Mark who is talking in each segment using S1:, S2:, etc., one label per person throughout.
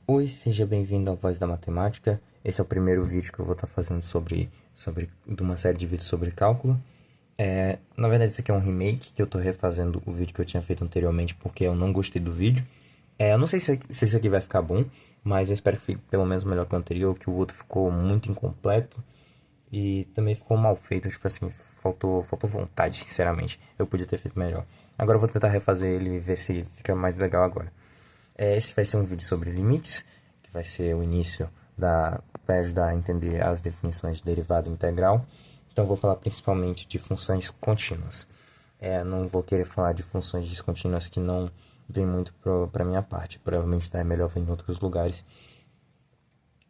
S1: Oi, seja bem-vindo à Voz da Matemática. Esse é o primeiro vídeo que eu vou estar fazendo de uma série de vídeos sobre cálculo. Na verdade, isso aqui é um remake, que eu estou refazendo o vídeo que eu tinha feito anteriormente porque eu não gostei do vídeo. Eu não sei se isso aqui vai ficar bom, mas eu espero que fique pelo menos melhor que o anterior, que o outro ficou muito incompleto e também ficou mal feito, tipo assim, faltou vontade, sinceramente. Eu podia ter feito melhor. Agora eu vou tentar refazer ele e ver se fica mais legal agora. Esse vai ser um vídeo sobre limites, que vai ser o início para ajudar a entender as definições de derivada integral. Então, eu vou falar principalmente de funções contínuas. Não vou querer falar de funções descontínuas que não vem muito para minha parte. Provavelmente é melhor ver em outros lugares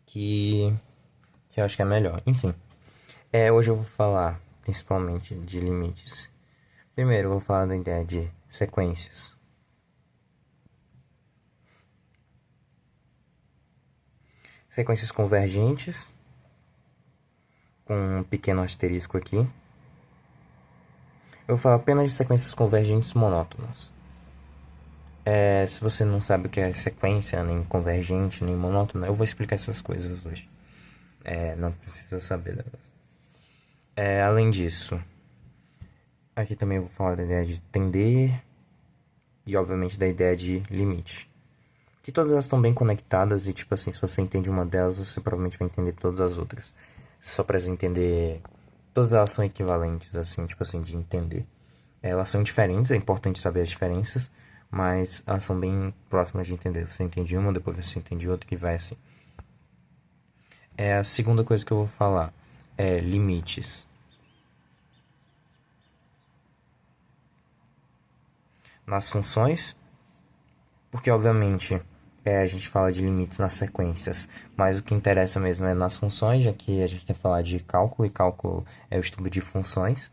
S1: que, que eu acho que é melhor. Enfim, hoje eu vou falar principalmente de limites. Primeiro, eu vou falar da ideia de sequências. Sequências convergentes, com um pequeno asterisco aqui. Eu vou falar apenas de sequências convergentes monótonas. Se você não sabe o que é sequência, nem convergente, nem monótona, eu vou explicar essas coisas hoje. Não precisa saber delas. Além disso, aqui também eu vou falar da ideia de tender e, obviamente, da ideia de limite. Que todas elas estão bem conectadas e, tipo assim, se você entende uma delas, você provavelmente vai entender todas as outras. Só para entender, todas elas são equivalentes, assim, tipo assim, de entender. Elas são diferentes, é importante saber as diferenças, mas elas são bem próximas de entender. Você entende uma, depois você entende outra, que vai assim. A segunda coisa que eu vou falar é limites. Nas funções, porque obviamente a gente fala de limites nas sequências, mas o que interessa mesmo é nas funções, já que a gente quer falar de cálculo, e cálculo é o estudo de funções.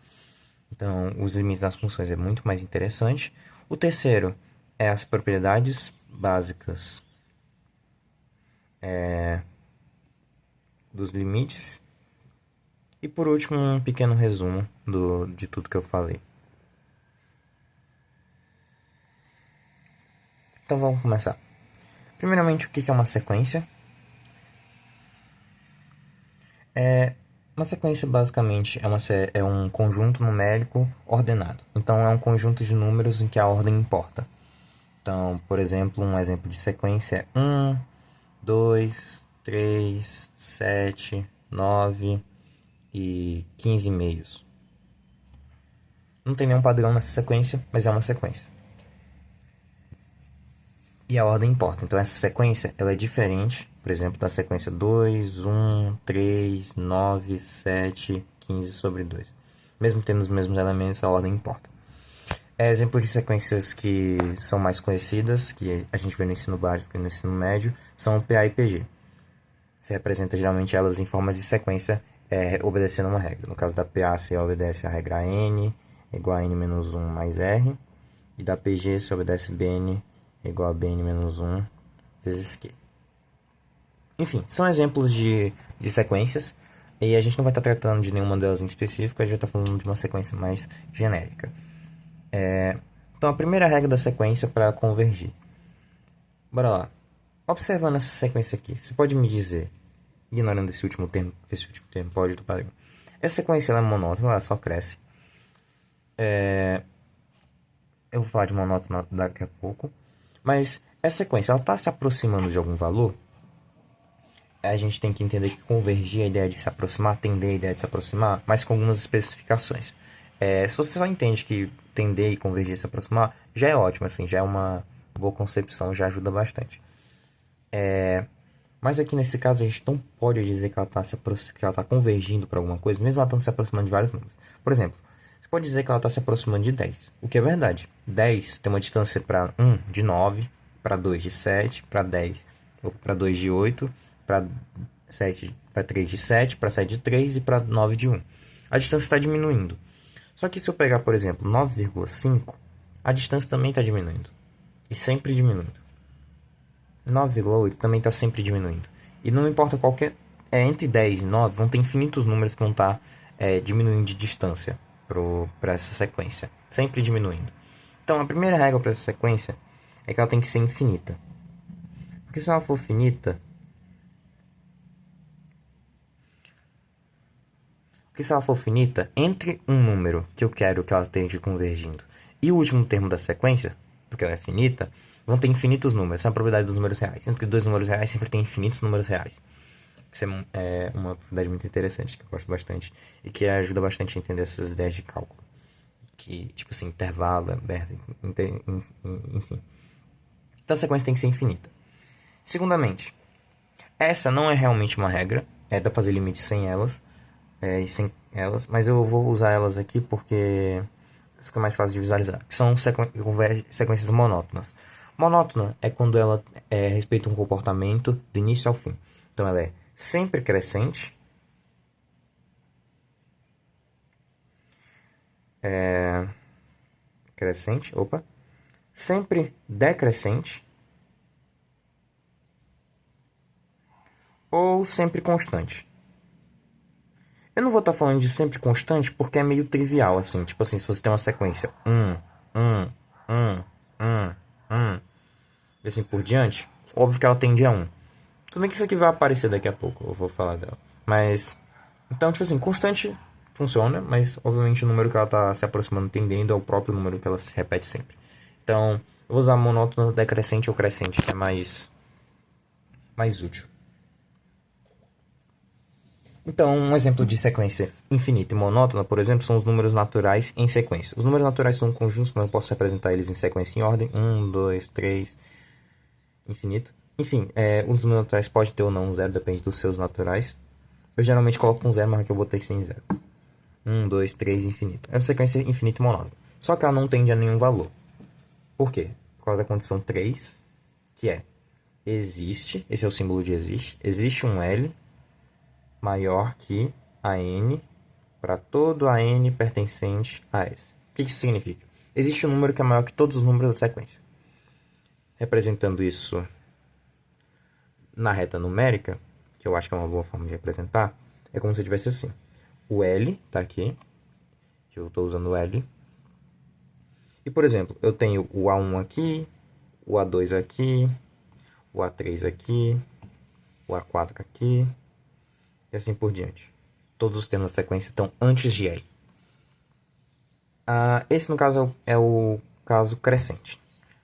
S1: Então, os limites das funções é muito mais interessante. O terceiro é as propriedades básicas dos limites. E por último, um pequeno resumo de tudo que eu falei. Então vamos começar. Primeiramente, o que é uma sequência? Uma sequência basicamente é um conjunto numérico ordenado. Então é um conjunto de números em que a ordem importa. Então, por exemplo, um exemplo de sequência é 1, 2, 3, 7, 9 e 15 meios. Não tem nenhum padrão nessa sequência, mas é uma sequência. E a ordem importa. Então essa sequência ela é diferente, por exemplo, da sequência 2, 1, 3, 9, 7, 15 sobre 2. Mesmo tendo os mesmos elementos, a ordem importa. Exemplos de sequências que são mais conhecidas, que a gente vê no ensino básico e no ensino médio, são PA e PG. Você representa geralmente elas em forma de sequência, obedecendo uma regra. No caso da PA, você obedece a regra N, igual a N menos 1 mais R. E da PG, você obedece Bn igual a Bn menos 1 vezes Q. Enfim, são exemplos de sequências. E a gente não vai estar tratando de nenhuma delas em específico, a gente vai estar falando de uma sequência mais genérica. Então, a primeira regra da sequência para convergir. Bora lá. Observando essa sequência aqui, você pode me dizer, ignorando esse último termo, porque esse último termo pode do padrão. Essa sequência ela é monótona, ela só cresce. Eu vou falar de monótona daqui a pouco. Mas essa sequência, ela está se aproximando de algum valor? A gente tem que entender que convergir a ideia de se aproximar, tender a ideia de se aproximar, mas com algumas especificações. Se você só entende que tender e convergir e se aproximar, já é ótimo, assim, já é uma boa concepção, já ajuda bastante. Mas aqui nesse caso a gente não pode dizer que ela está convergindo para alguma coisa, mesmo ela estando se aproximando de vários números. Por exemplo, você pode dizer que ela está se aproximando de 10, o que é verdade. 10 tem uma distância para 1 de 9, para 2 de 7, para 10, ou para 2 de 8, para 7, para 3 de 7, para 7 de 3 e para 9 de 1. A distância está diminuindo. Só que se eu pegar, por exemplo, 9,5, a distância também está diminuindo. E sempre diminuindo. 9,8 também está sempre diminuindo. E não importa qualquer... entre 10 e 9 vão ter infinitos números que vão estar diminuindo de distância para essa sequência. Sempre diminuindo. Então, a primeira regra para essa sequência é que ela tem que ser infinita. Porque se ela for finita... Porque se ela for finita, entre um número que eu quero que ela esteja convergindo e o último termo da sequência, porque ela é finita, vão ter infinitos números. Essa é a propriedade dos números reais. Entre dois números reais sempre tem infinitos números reais. Isso é uma propriedade muito interessante, que eu gosto bastante. E que ajuda bastante a entender essas ideias de cálculo. Que, tipo assim, intervalo, aberto, enfim. Então a sequência tem que ser infinita. Segundamente, essa não é realmente uma regra. Dá pra fazer limites sem elas. E sem elas. Mas eu vou usar elas aqui porque fica mais fácil de visualizar. Que são sequências monótonas. Monótona é quando ela respeita um comportamento do início ao fim. Então ela é sempre crescente. Sempre decrescente. Ou sempre constante. Eu não vou estar falando de sempre constante porque é meio trivial, assim. Tipo assim, se você tem uma sequência 1, 1, 1, 1, 1, e assim por diante, óbvio que ela tende a 1. Tudo bem que isso aqui vai aparecer daqui a pouco, eu vou falar dela. Mas, então, tipo assim, constante funciona, mas obviamente o número que ela está se aproximando tendendo é o próprio número que ela se repete sempre. Então, eu vou usar monótono, decrescente ou crescente, que é mais útil. Então, um exemplo de sequência infinita e monótona, por exemplo, são os números naturais em sequência. Os números naturais são conjuntos, mas eu posso representar eles em sequência em ordem. 1, 2, 3, infinito. Enfim, os números naturais pode ter ou não um zero, depende dos seus naturais. Eu geralmente coloco um zero, mas aqui eu botei sem zero. 1, 2, 3, infinito. Essa sequência é infinita e monótona. Só que ela não tende a nenhum valor. Por quê? Por causa da condição 3, que é existe, esse é o símbolo de existe, existe um L maior que a n para todo a n pertencente a S. O que isso significa? Existe um número que é maior que todos os números da sequência. Representando isso na reta numérica, que eu acho que é uma boa forma de representar, é como se eu tivesse assim. O L está aqui, que eu estou usando o L. E, por exemplo, eu tenho o A1 aqui, o A2 aqui, o A3 aqui, o A4 aqui, e assim por diante. Todos os termos da sequência estão antes de L. Esse, no caso, é o caso crescente.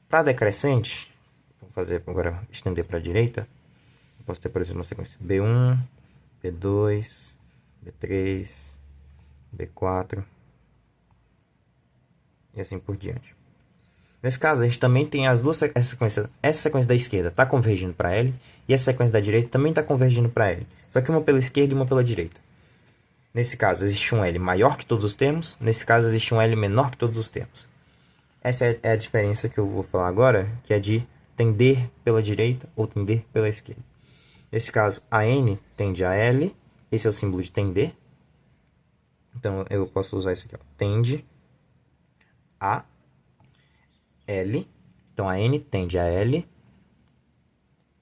S1: Para decrescente, vou fazer agora estender para a direita. Eu posso ter, por exemplo, uma sequência B1, B2, B3, B4 e assim por diante. Nesse caso, a gente também tem as duas sequências. Essa sequência da esquerda está convergindo para L e essa sequência da direita também está convergindo para L. Só que uma pela esquerda e uma pela direita. Nesse caso, existe um L maior que todos os termos. Nesse caso, existe um L menor que todos os termos. Essa é a diferença que eu vou falar agora, que é de tender pela direita ou tender pela esquerda. Nesse caso, a N tende a L. Esse é o símbolo de tender. Então, eu posso usar isso aqui. Ó. Tende a L. Então, a N tende a L.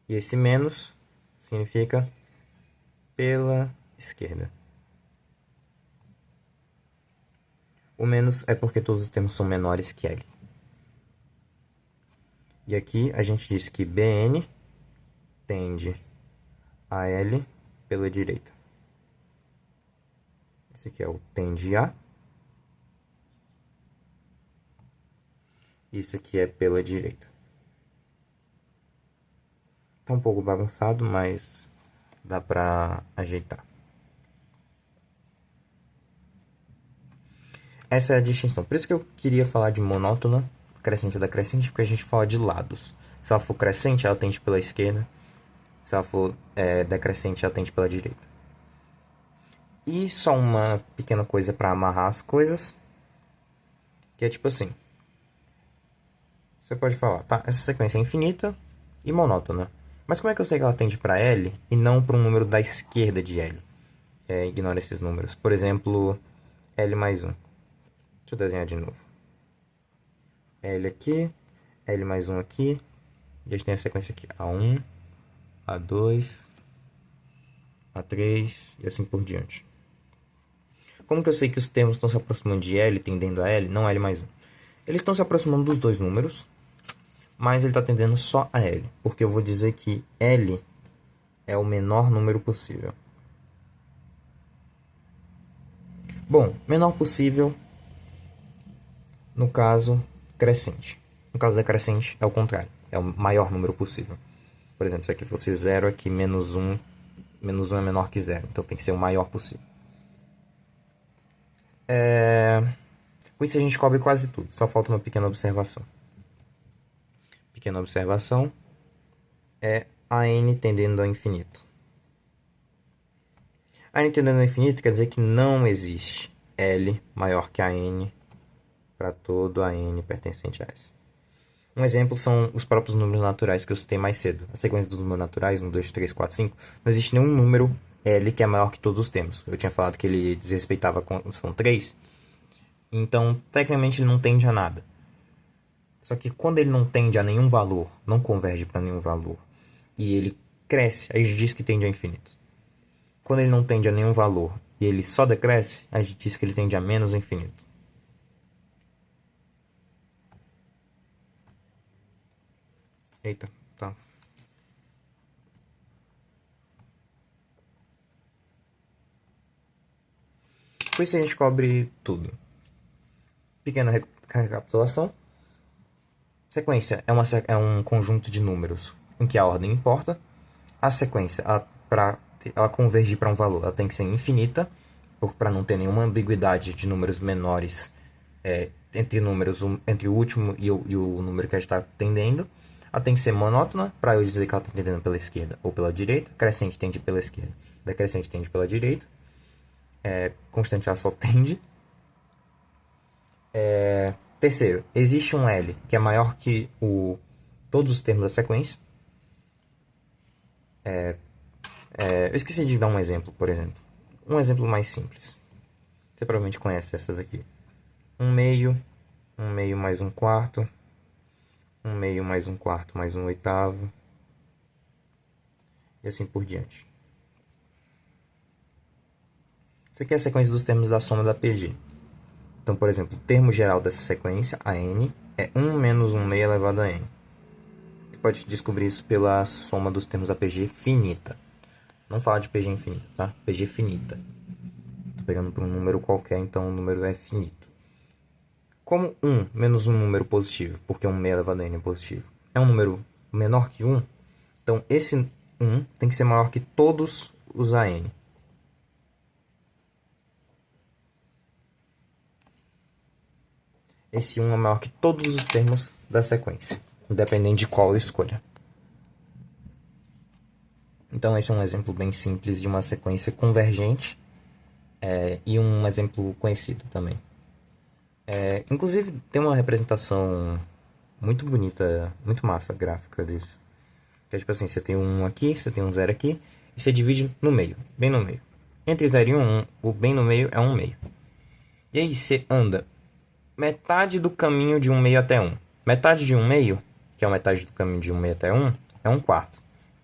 S1: E esse menos significa pela esquerda. O menos é porque todos os termos são menores que L. E aqui a gente diz que Bn tende a L pela direita. Esse aqui é o tende a. Isso aqui é pela direita. Tá um pouco bagunçado, mas dá pra ajeitar. Essa é a distinção. Por isso que eu queria falar de monótona, crescente ou decrescente, porque a gente fala de lados. Se ela for crescente, ela tende pela esquerda. Se ela for decrescente, ela tende pela direita. E só uma pequena coisa para amarrar as coisas, que é tipo assim. Você pode falar, tá, essa sequência é infinita e monótona. Mas como é que eu sei que ela tende para L e não para um número da esquerda de L? Ignora esses números. Por exemplo, L mais 1. Deixa eu desenhar de novo. L aqui, L mais 1 aqui. E a gente tem a sequência aqui. A1, A2, A3 e assim por diante. Como que eu sei que os termos estão se aproximando de L, tendendo a L, não L mais 1? Eles estão se aproximando dos dois números, mas ele está tendendo só a L, porque eu vou dizer que L é o menor número possível. Bom, menor possível, no caso crescente. No caso decrescente, é o contrário, é o maior número possível. Por exemplo, se aqui fosse 0, aqui menos 1 é menor que 0, então tem que ser o maior possível. Com isso a gente cobre quase tudo, só falta uma pequena observação. Pequena observação é a n tendendo ao infinito. A n tendendo ao infinito quer dizer que não existe L maior que a n para todo a n pertencente a S. Um exemplo são os próprios números naturais que eu citei mais cedo. A sequência dos números naturais, 1, 2, 3, 4, 5, não existe nenhum número L que é maior que todos os termos. Eu tinha falado que ele desrespeitava a condição 3, então tecnicamente ele não tende a nada. Só que quando ele não tende a nenhum valor, não converge para nenhum valor, e ele cresce, aí a gente diz que tende ao infinito. Quando ele não tende a nenhum valor e ele só decresce, a gente diz que ele tende a menos infinito. Eita, tá. Com isso a gente cobre tudo. Pequena recapitulação. Sequência é um conjunto de números em que a ordem importa. A sequência, para ela convergir para um valor, ela tem que ser infinita, para não ter nenhuma ambiguidade de números menores entre entre o último e o número que a gente está tendendo. Ela tem que ser monótona, para eu dizer que ela está tendendo pela esquerda ou pela direita. Crescente tende pela esquerda, decrescente tende pela direita. Constante ela só tende. Terceiro, existe um L que é maior que todos os termos da sequência. Eu esqueci de dar um exemplo, por exemplo. Um exemplo mais simples. Você provavelmente conhece essa daqui. 1/2 mais 1/4, 1/2 mais 1/4 mais 1/8, e assim por diante. Isso aqui é a sequência dos termos da soma da PG. Então, por exemplo, o termo geral dessa sequência, a n, é 1 menos 1/2 elevado a n. Você pode descobrir isso pela soma dos termos da PG finita. Não fala de PG infinita, tá? PG finita. Estou pegando por um número qualquer, então o número é finito. Como 1 menos um número positivo, porque 1/2 elevado a n é positivo, é um número menor que 1, então esse 1 tem que ser maior que todos os AN. Esse 1 é maior que todos os termos da sequência, independente de qual eu escolha. Então esse é um exemplo bem simples de uma sequência convergente e um exemplo conhecido também. Inclusive tem uma representação muito bonita, muito massa gráfica disso. Que é tipo assim, você tem um aqui, você tem um 0 aqui, e você divide no meio, bem no meio. Entre 0 e 1, o bem no meio é 1/2. E aí você anda metade do caminho de 1/2 até 1. Metade de 1/2, que é a metade do caminho de 1/2 até 1, é 1/4.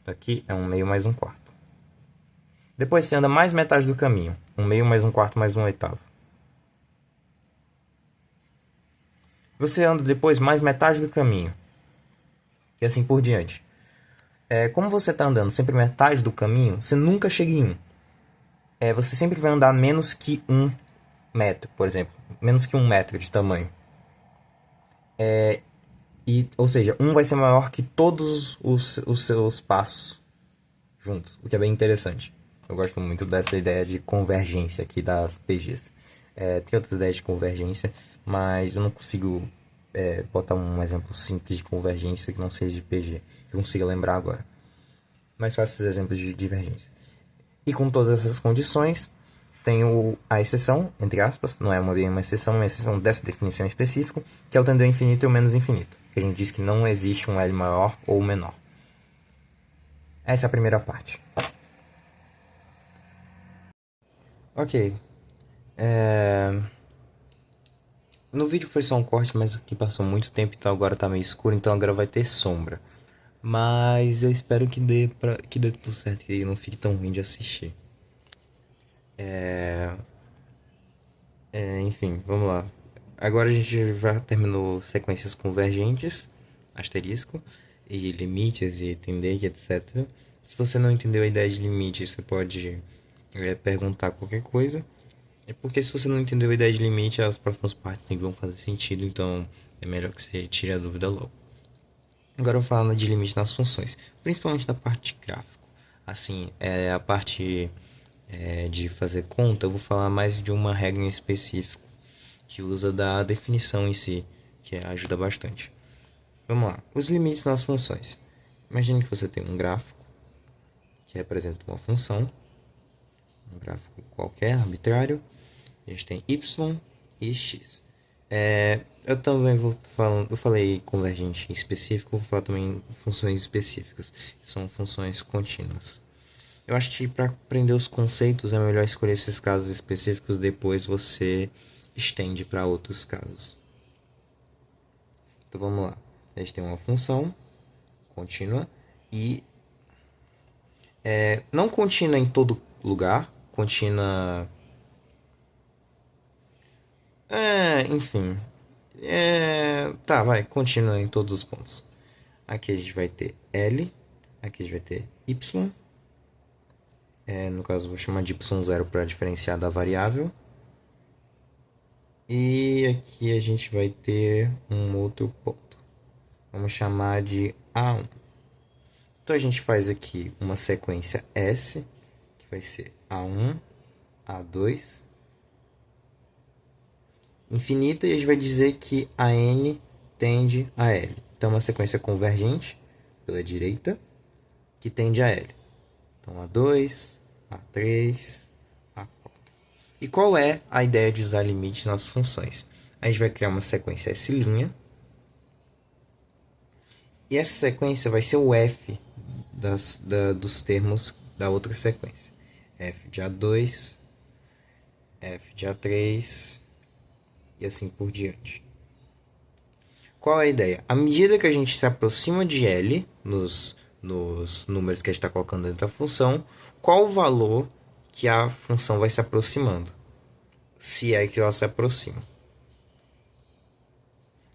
S1: Aqui é 1/2 mais 1/4. Depois você anda mais metade do caminho, 1/2 mais 1/4 mais 1/8. Você anda depois mais metade do caminho, e assim por diante. Como você está andando sempre metade do caminho, você nunca chega em 1. Você sempre vai andar menos que 1 metro, por exemplo. Menos que 1 metro de tamanho. Ou seja, 1 vai ser maior que todos os seus passos juntos, o que é bem interessante. Eu gosto muito dessa ideia de convergência aqui das PGs. Tem outras ideias de convergência, mas eu não consigo botar um exemplo simples de convergência que não seja de PG, que eu consiga lembrar agora. Mas faço esses exemplos de divergência. E com todas essas condições, tem a exceção, entre aspas, não é uma exceção, é uma exceção dessa definição específica, que é o tendendo ao infinito e o menos infinito, que a gente diz que não existe um L maior ou menor. Essa é a primeira parte. Ok. No vídeo foi só um corte, mas aqui passou muito tempo, então agora tá meio escuro, então agora vai ter sombra. Mas eu espero que dê tudo certo e não fique tão ruim de assistir. Enfim, vamos lá. Agora a gente já terminou sequências convergentes. asterisco, e limites, e entender, e etc. Se você não entendeu a ideia de limite, você pode perguntar qualquer coisa. É porque se você não entendeu a ideia de limite, as próximas partes nem vão fazer sentido, então é melhor que você tire a dúvida logo. Agora eu vou falar de limite nas funções, principalmente da parte de gráfico. Assim, a parte de fazer conta, eu vou falar mais de uma regra em específico, que usa da definição em si, que ajuda bastante. Vamos lá, os limites nas funções. Imagine que você tem um gráfico que representa uma função, um gráfico qualquer, arbitrário. A gente tem y e x. Eu também vou falando, eu falei convergente específico, vou falar também funções específicas, que são funções contínuas. Eu acho que para aprender os conceitos é melhor escolher esses casos específicos, depois você estende para outros casos. Então vamos lá. A gente tem uma função contínua e não contínua em todo lugar, contínua. Enfim. Tá, vai, continua em todos os pontos. Aqui a gente vai ter L, aqui a gente vai ter Y. No caso, eu vou chamar de y0 para diferenciar da variável. E aqui a gente vai ter um outro ponto. Vamos chamar de A1. Então a gente faz aqui uma sequência S, que vai ser A1, A2, infinita, e a gente vai dizer que a N tende a L. Então, uma sequência convergente pela direita que tende a L. Então, A2, A3, A4. E qual é a ideia de usar limite nas funções? A gente vai criar uma sequência S', e essa sequência vai ser o F dos termos da outra sequência. F de A2, F de A3 e assim por diante. Qual é a ideia? À medida que a gente se aproxima de L, nos números que a gente está colocando dentro da função, qual o valor que a função vai se aproximando? Se é que ela se aproxima.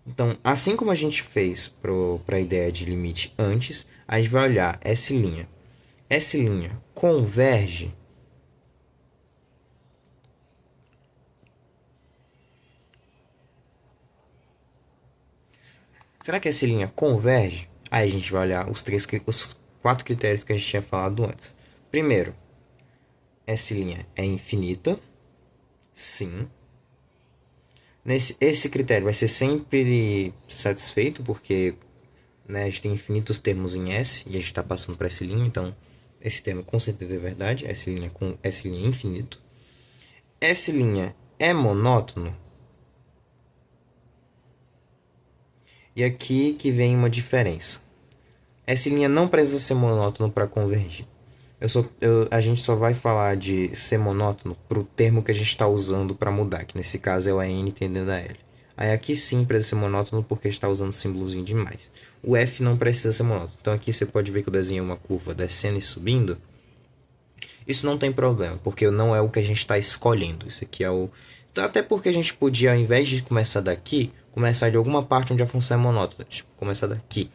S1: Então, assim como a gente fez para a ideia de limite antes, a gente vai olhar S'. S' converge. Será que S' converge? Aí a gente vai olhar os 4 critérios que a gente tinha falado antes. Primeiro, S' é infinita? Sim. Esse critério vai ser sempre satisfeito, porque a gente tem infinitos termos em S e a gente está passando para S', então esse termo com certeza é verdade. S' com S' é infinito. S' é monótono? E aqui que vem uma diferença. S' não precisa ser monótono para convergir. A gente só vai falar de ser monótono para o termo que a gente está usando para mudar, que nesse caso é o N tendendo a L. Aí aqui sim precisa ser monótono porque a gente está usando símbolozinho demais. O F não precisa ser monótono. Então aqui você pode ver que eu desenhei uma curva descendo e subindo. Isso não tem problema, porque não é o que a gente está escolhendo. Isso aqui é o... Até porque a gente podia, ao invés de começar daqui, começar de alguma parte onde a função é monótona. Tipo, começar daqui.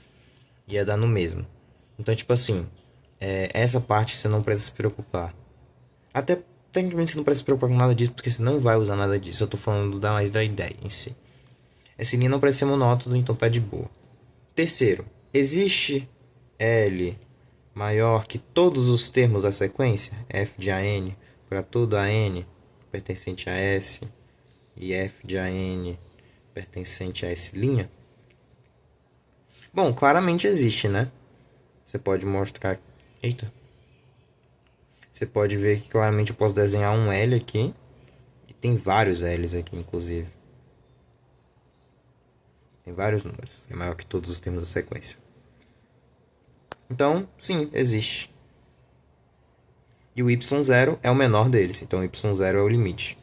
S1: Ia dar no mesmo. Então, tipo assim, essa parte você não precisa se preocupar. Até tecnicamente você não precisa se preocupar com nada disso, porque você não vai usar nada disso. Eu tô falando mais da ideia em si. Essa linha não precisa ser monótono, então tá de boa. Terceiro, existe L maior que todos os termos da sequência? F de AN para todo AN pertencente a S e F de AN pertencente a S'? Bom, claramente existe, né? Você pode mostrar... Eita. Você pode ver que claramente eu posso desenhar um L aqui. E tem vários L's aqui, inclusive. Tem vários números. É maior que todos os termos da sequência. Então, sim, existe. E o y0 é o menor deles. Então, o y0 é o limite.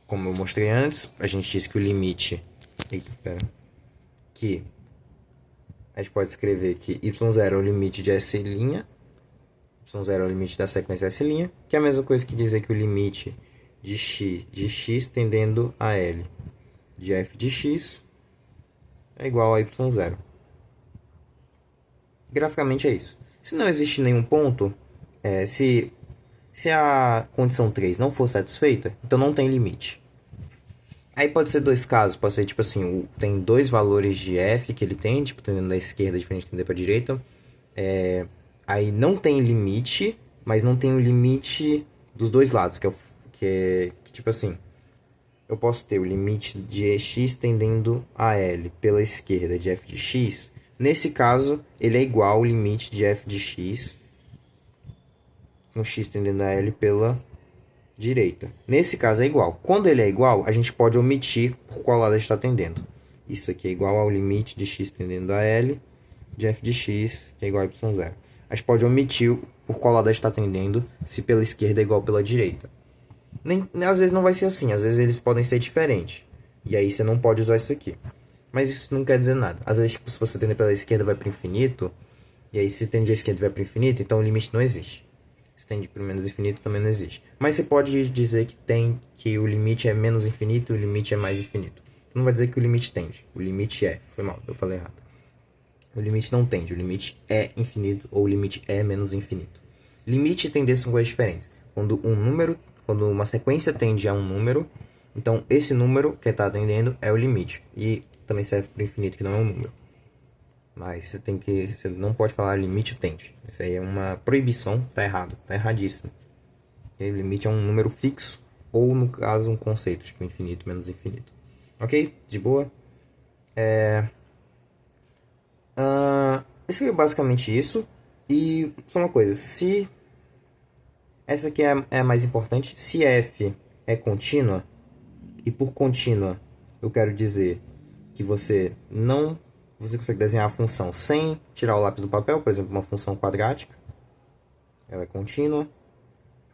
S1: Como eu mostrei antes, a gente disse que o limite... Eita, pera. Que a gente pode escrever que y0 é o limite de S'. Y0 é o limite da sequência S', que é a mesma coisa que dizer que o limite de x tendendo a L de f de x é igual a y0. Graficamente é isso. Se não existe nenhum ponto, se a condição 3 não for satisfeita, então não tem limite. Aí pode ser dois casos, pode ser tipo assim, tem dois valores de f que ele tem, tipo, tendendo da esquerda diferente de tendendo para a direita. Aí não tem limite, mas não tem o limite dos dois lados, que tipo assim, eu posso ter o limite de x tendendo a L pela esquerda de f de x. Nesse caso, ele é igual ao limite de f de x com x tendendo a L pela direita. Nesse caso é igual. Quando ele é igual, a gente pode omitir por qual lado a gente está tendendo. Isso aqui é igual ao limite de x tendendo a L de f de x, que é igual a y0. A gente pode omitir por qual lado a gente está tendendo, se pela esquerda é igual pela direita. Às vezes não vai ser assim, às vezes eles podem ser diferentes. E aí você não pode usar isso aqui. Mas isso não quer dizer nada. Às vezes, tipo, se você tender pela esquerda vai para o infinito, e aí se tende à esquerda vai para o infinito, então o limite não existe. Se tende para menos infinito também não existe. Mas você pode dizer que o limite é menos infinito e o limite é mais infinito. Não vai dizer que o limite tende. O limite é. Foi mal, eu falei errado. O limite não tende, o limite é infinito ou o limite é menos infinito. Limite e tendência são coisas diferentes. Quando uma sequência tende a um número, então esse número que está atendendo é o limite. E também serve para o infinito, que não é um número. Mas você não pode falar limite tende. Isso aí é uma proibição, tá errado, tá erradíssimo. E o limite é um número fixo, ou no caso um conceito, tipo infinito menos infinito. Ok? De boa? Isso é basicamente isso. E só uma coisa, se essa aqui é a mais importante, se f é contínua, e por contínua eu quero dizer que você consegue desenhar a função sem tirar o lápis do papel, por exemplo, uma função quadrática, ela é contínua,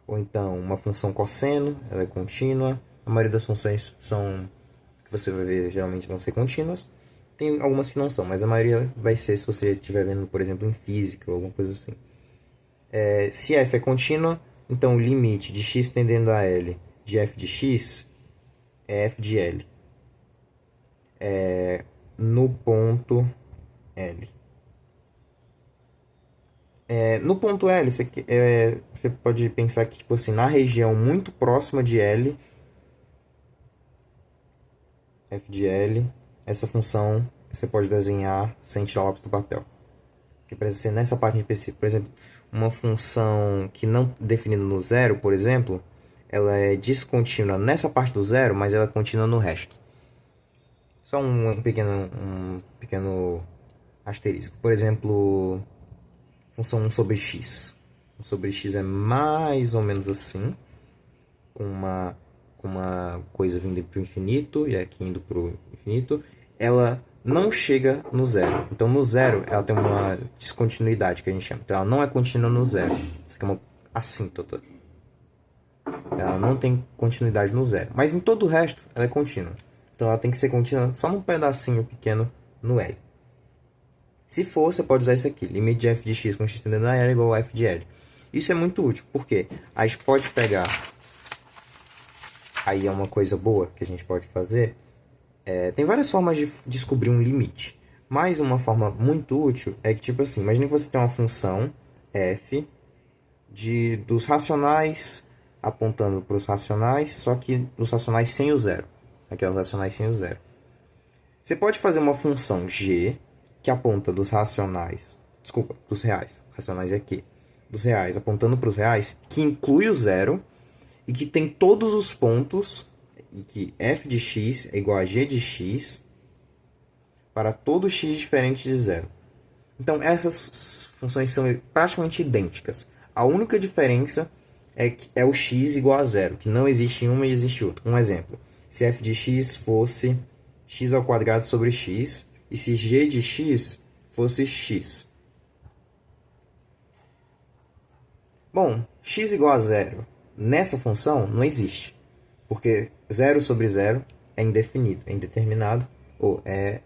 S1: ou então uma função cosseno, ela é contínua. A maioria das funções que você vai ver geralmente vão ser contínuas. Tem algumas que não são, mas a maioria vai ser se você estiver vendo, por exemplo, em física ou alguma coisa assim. Se f é contínua, então o limite de x tendendo a L de f de x é f de L. No ponto L. No ponto L, você pode pensar que, tipo assim, na região muito próxima de L, f de L, essa função você pode desenhar sem tirar o lápis do papel. Que precisa ser nessa parte específica. Por exemplo, uma função que não definida no zero, por exemplo, ela é descontínua nessa parte do zero, mas ela é contínua no resto. Só um pequeno asterisco. Por exemplo, função 1 sobre x. 1 sobre x é mais ou menos assim, com uma coisa vindo para o infinito e aqui indo para o infinito. Ela não chega no zero. Então, no zero, ela tem uma descontinuidade, que a gente chama. Então, ela não é contínua no zero. Isso aqui é uma assíntota. Ela não tem continuidade no zero. Mas em todo o resto, ela é contínua. Então, ela tem que ser contínua só num pedacinho pequeno no L. Se for, você pode usar isso aqui. Limite de f de x com x tendendo a L é igual a f de L. Isso é muito útil, porque a gente pode pegar... Aí é uma coisa boa que a gente pode fazer. Tem várias formas de descobrir um limite. Mas uma forma muito útil é que, tipo assim, imagine que você tem uma função f dos racionais apontando para os racionais, só que os racionais sem o zero. Aqui é os racionais sem o zero. Você pode fazer uma função g que aponta dos racionais, desculpa, dos reais, racionais é aqui, dos reais apontando para os reais, que inclui o zero e que tem todos os pontos, e que f de x é igual a g de x para todo x diferente de zero. Então, essas funções são praticamente idênticas. A única diferença é o x igual a zero, que não existe uma e existe outra. Um exemplo, se f de x fosse x ao quadrado sobre x, e se g de x fosse x. Bom, x igual a zero nessa função não existe, porque 0 sobre 0 é indefinido, é indeterminado, ou é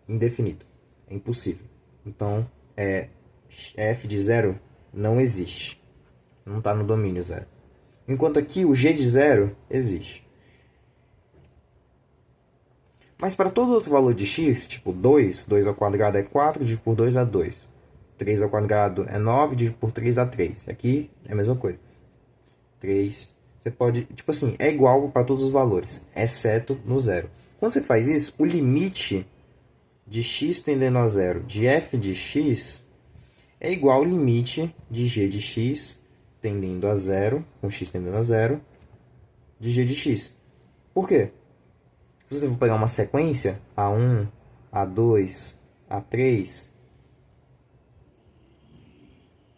S1: indefinido, é impossível. Então, f de 0 não existe, não está no domínio zero. Enquanto aqui o g de 0 existe. Mas para todo outro valor de x, tipo 2 ao quadrado é 4, dividido por 2 é 2. 3 ao quadrado é 9, dividido por 3 dá 3. Aqui é a mesma coisa. 3. Você pode, tipo assim, é igual para todos os valores, exceto no zero. Quando você faz isso, o limite de x tendendo a zero de f de x é igual ao limite de g de x tendendo a zero, com x tendendo a zero, de g de x. Por quê? Se você for pegar uma sequência, A1, A2, A3,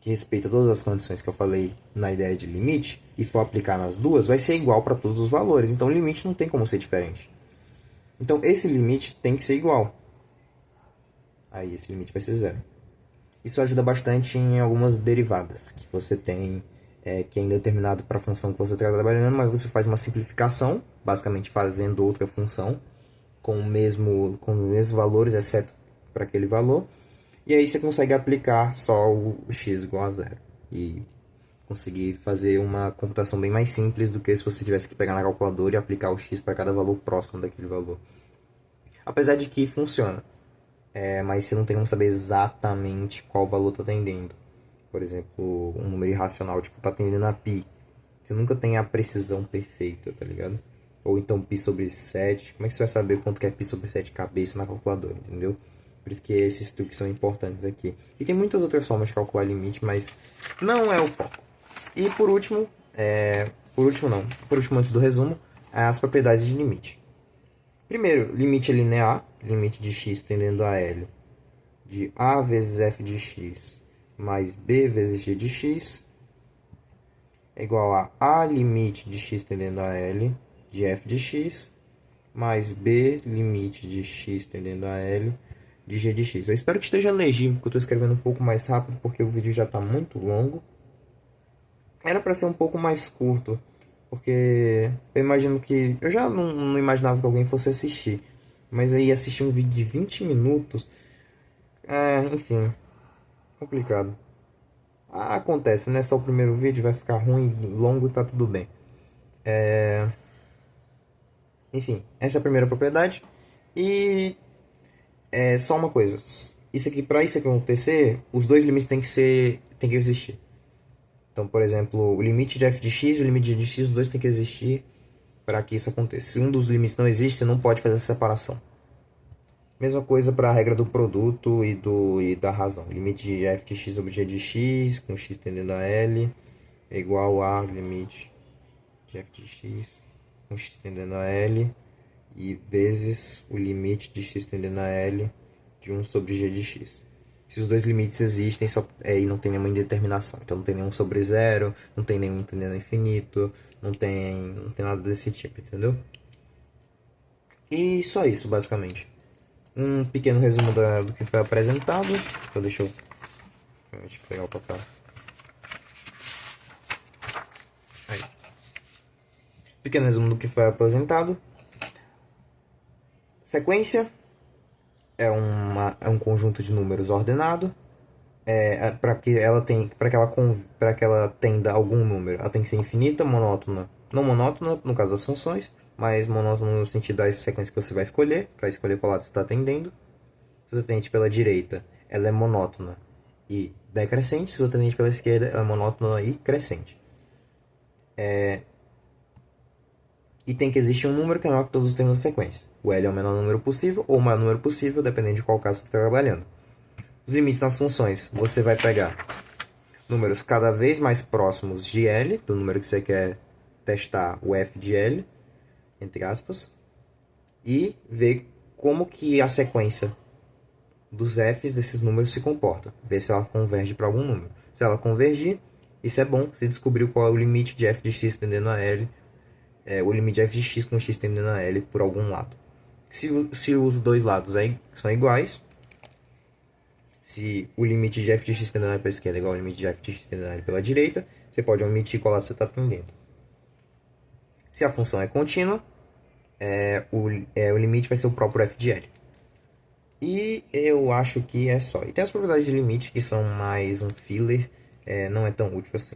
S1: que respeita todas as condições que eu falei na ideia de limite, e for aplicar nas duas, vai ser igual para todos os valores. Então, o limite não tem como ser diferente. Então, esse limite tem que ser igual. Aí, esse limite vai ser zero. Isso ajuda bastante em algumas derivadas que você tem, que é indeterminado para a função que você está trabalhando, mas você faz uma simplificação, basicamente fazendo outra função, com os mesmos valores, exceto para aquele valor. E aí você consegue aplicar só o x igual a zero. E conseguir fazer uma computação bem mais simples do que se você tivesse que pegar na calculadora e aplicar o x para cada valor próximo daquele valor. Apesar de que funciona, mas você não tem como saber exatamente qual valor está tendendo. Por exemplo, um número irracional, tipo, está tendendo a π. Você nunca tem a precisão perfeita, tá ligado? Ou então π sobre 7. Como é que você vai saber quanto que é π sobre 7 cabeça na calculadora, entendeu? Por isso que esses truques são importantes aqui. E tem muitas outras formas de calcular limite, mas não é o foco. E por último, por último antes do resumo, as propriedades de limite. Primeiro, limite é linear, limite de x tendendo a L de a vezes f de x mais b vezes g de x é igual a limite de x tendendo a L de f de x mais b limite de x tendendo a L de g de x. Eu espero que esteja legível, porque eu estou escrevendo um pouco mais rápido, porque o vídeo já está muito longo. Era para ser um pouco mais curto, porque eu imagino que... Eu já não imaginava que alguém fosse assistir, mas aí assistir um vídeo de 20 minutos... enfim, complicado. Acontece, né? Só o primeiro vídeo vai ficar ruim, longo, tá tudo bem. Enfim, essa é a primeira propriedade. E só uma coisa. Isso aqui, para isso acontecer, os dois limites tem que existir. Então, por exemplo, o limite de f de x e o limite de x, os dois tem que existir para que isso aconteça. Se um dos limites não existe, você não pode fazer essa separação. Mesma coisa para a regra do produto e da razão. Limite de f de x sobre g de x, com x tendendo a L, é igual a limite de f de x com x tendendo a L e vezes o limite de x tendendo a L de 1 sobre g de x. Se os dois limites existem, e não tem nenhuma indeterminação. Então não tem nenhum sobre zero, não tem nenhum tendendo a infinito, não tem nada desse tipo, entendeu? E só isso, basicamente. Um pequeno resumo do que foi apresentado. Então deixa eu pegar o papel. Aí. Pequeno resumo do que foi apresentado. Sequência é um conjunto de números ordenado. Para que ela tenda algum número, ela tem que ser infinita, monótona, não monótona no caso das funções, mas monótona no sentido das sequências que você vai escolher, para escolher qual lado você está tendendo. Se você tende pela direita, ela é monótona e decrescente. Se você tende pela esquerda, ela é monótona e crescente. E tem que existir um número que é maior que todos os termos da sequência. O L é o menor número possível ou o maior número possível, dependendo de qual caso você está trabalhando. Os limites nas funções, você vai pegar números cada vez mais próximos de L, do número que você quer testar, o f de L, entre aspas, e ver como que a sequência dos f's desses números se comporta, ver se ela converge para algum número. Se ela convergir, isso é bom, você descobriu qual é o limite de f de x tendendo a L, o limite de f de x com x tendendo a L por algum lado. Se os dois lados são iguais, se o limite de f de x tendendo a L pela esquerda é igual ao limite de f de x tendendo a L pela direita, você pode omitir qual lado você está tendendo. Se a função é contínua, o limite vai ser o próprio f de L. E eu acho que é só. E tem as propriedades de limite que são mais um filler, não é tão útil assim.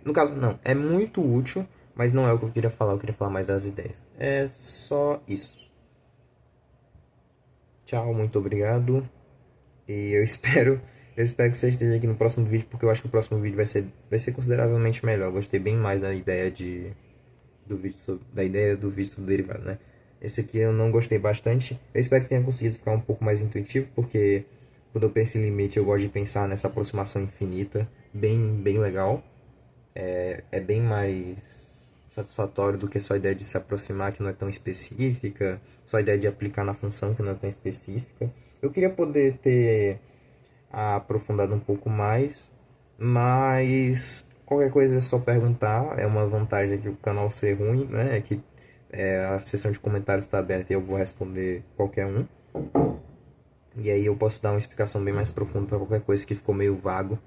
S1: No caso, não, é muito útil, mas não é o que eu queria falar mais das ideias. É só isso. Tchau, muito obrigado. E eu espero Eu espero que você esteja aqui no próximo vídeo, porque eu acho que o próximo vídeo vai ser consideravelmente melhor. Eu gostei bem mais da ideia da ideia do vídeo sobre derivado, né? Esse aqui eu não gostei bastante. Eu espero que tenha conseguido ficar um pouco mais intuitivo, porque quando eu penso em limite, eu gosto de pensar nessa aproximação infinita, bem legal. É bem mais satisfatório do que só a ideia de se aproximar, que não é tão específica, só a ideia de aplicar na função, que não é tão específica. Eu queria poder ter aprofundado um pouco mais, mas qualquer coisa é só perguntar. É uma vantagem de o canal ser ruim, né? É que a seção de comentários está aberta e eu vou responder qualquer um. E aí eu posso dar uma explicação bem mais profunda para qualquer coisa que ficou meio vago,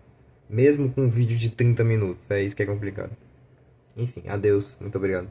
S1: mesmo com um vídeo de 30 minutos. É isso que é complicado. Enfim, adeus, muito obrigado.